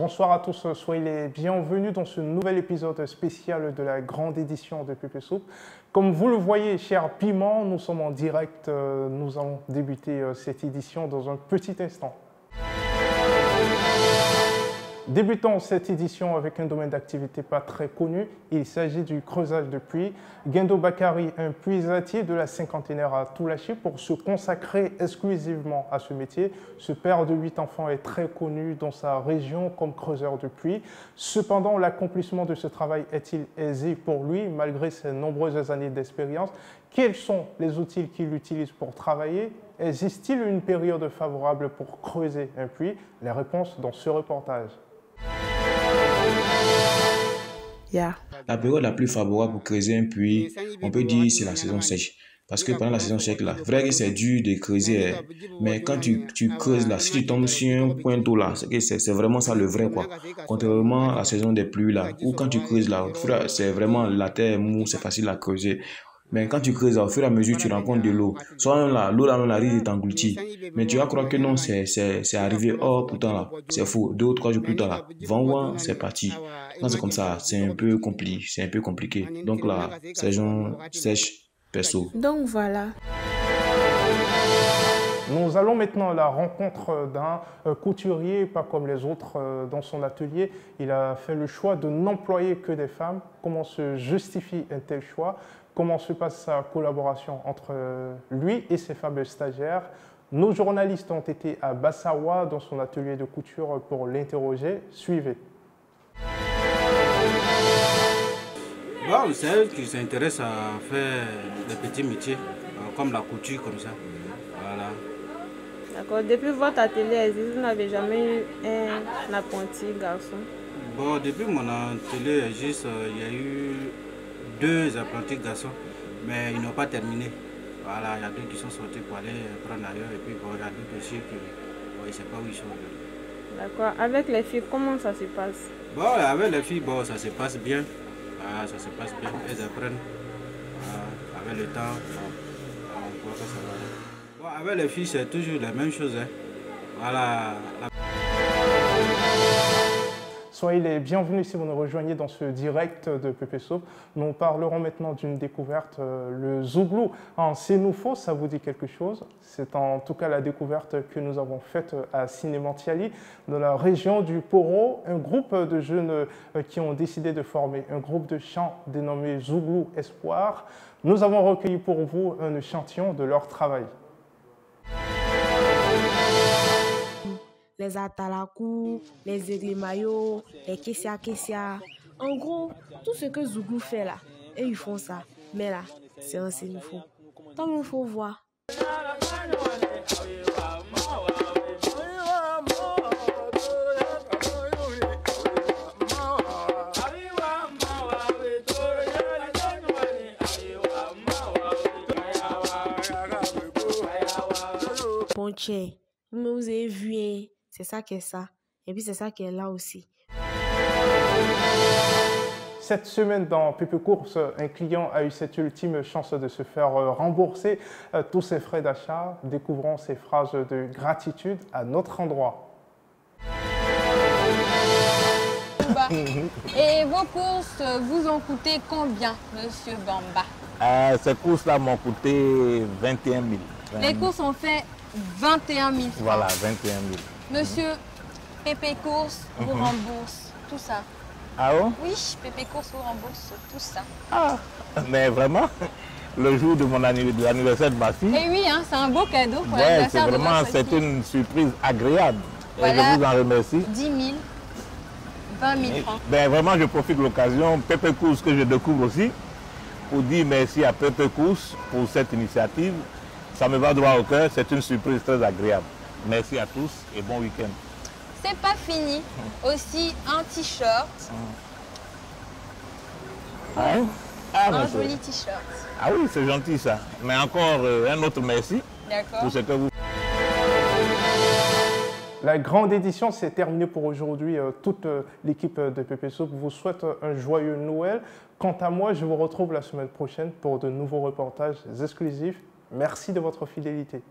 bonsoir à tous, soyez les bienvenus dans ce nouvel épisode spécial de la grande édition de Pépé Soupe. Comme vous le voyez, cher Piment, nous sommes en direct, nous allons débuter cette édition dans un petit instant. Débutons cette édition avec un domaine d'activité pas très connu. Il s'agit du creusage de puits. Guendo Bakari, un puisatier de la cinquantenaire, a tout lâché pour se consacrer exclusivement à ce métier. Ce père de 8 enfants est très connu dans sa région comme creuseur de puits. Cependant, l'accomplissement de ce travail est-il aisé pour lui malgré ses nombreuses années d'expérience? Quels sont les outils qu'il utilise pour travailler? Existe-t-il une période favorable pour creuser un puits? Les réponses dans ce reportage. La période la plus favorable pour creuser un puits, on peut dire c'est la saison sèche. Parce que pendant la saison sèche, là, vrai que c'est dur de creuser, mais quand tu creuses là, si tu tombes sur un point d'eau là, c'est vraiment ça le vrai quoi. Contrairement à la saison des pluies là, où quand tu creuses là, c'est vraiment la terre mou, c'est facile à creuser. Mais quand tu creuses, au fur et à mesure, tu rencontres de l'eau. Soit là, l'eau là, la risque de t'engloutir. Mais tu vas croire que non, c'est arrivé. Oh, pourtant là, c'est faux. 2 ou 3 jours plus tard là, vent, c'est parti. Quand c'est comme ça, c'est un peu compliqué. Donc là, saison sèche, perso. Donc voilà. Nous allons maintenant à la rencontre d'un couturier, pas comme les autres dans son atelier. Il a fait le choix de n'employer que des femmes. Comment se justifie un tel choix? Comment se passe sa collaboration entre lui et ses fameux stagiaires? Nos journalistes ont été à Bassawa dans son atelier de couture pour l'interroger. Suivez. Bon, c'est elle qui s'intéresse à faire des petits métiers, comme la couture, comme ça. Voilà. D'accord. Depuis votre atelier existe, vous n'avez jamais eu un apprenti garçon? Bon, depuis mon atelier existe, il y a eu 2 apprentis garçons, mais ils n'ont pas terminé. Voilà, il y a 2 qui sont sortis pour aller prendre ailleurs, et puis bon, il y a d'autres aussi qui ne savent pas où ils sont. D'accord. Avec les filles, comment ça se passe? Bon, avec les filles, bon, ça se passe bien. Ah, ça se passe bien, elles apprennent. Avec le temps, on voit que ça va. Bon, avec les filles, c'est toujours la même chose. Hein. Voilà. Soyez les bienvenus si vous nous rejoignez dans ce direct de Pépé Soupe. Nous parlerons maintenant d'une découverte, le zouglou en Sénoufo. Ça vous dit quelque chose? C'est en tout cas la découverte que nous avons faite à Sinémantiali, dans la région du Poro. Un groupe de jeunes qui ont décidé de former un groupe de chant dénommé Zouglou Espoir. Nous avons recueilli pour vous un échantillon de leur travail. Les atalakou, les églémaillots, les kessia. En gros, tout ce que Zouglou fait là, et ils font ça. Mais là, c'est un Sénoufo. Donc il faut voir. Ponche, vous avez vu, hein? C'est ça qui est ça. Et puis c'est ça qui est là aussi. Cette semaine dans Pépé Course, un client a eu cette ultime chance de se faire rembourser tous ses frais d'achat. Découvrons ces phrases de gratitude à notre endroit. Et vos courses vous ont coûté combien, Monsieur Bamba? Ces courses-là m'ont coûté 21 000. Les courses ont fait 21 000 francs. Voilà, 21 000. Monsieur, Pépé Course vous rembourse tout ça. Ah bon? Oui, Pépé Course vous rembourse tout ça. Ah, mais vraiment, le jour de mon anniversaire de ma fille. Et oui, hein, c'est un beau cadeau pour Ouais, l'anniversaire de votre fille. c'est une surprise agréable. Voilà, et je vous en remercie. 10 000, 20 000 francs. Ben, vraiment, je profite de l'occasion, Pépé Course que je découvre aussi, pour dire merci à Pépé Course pour cette initiative. Ça me va droit au cœur, c'est une surprise très agréable. Merci à tous et bon week-end. C'est pas fini. Aussi un t-shirt. Un joli t-shirt. Ah oui, c'est gentil ça. Mais encore un autre merci pour ce que vous... La grande édition, c'est terminé pour aujourd'hui. Toute l'équipe de Pépé Soupe vous souhaite un joyeux Noël. Quant à moi, je vous retrouve la semaine prochaine pour de nouveaux reportages exclusifs. Merci de votre fidélité.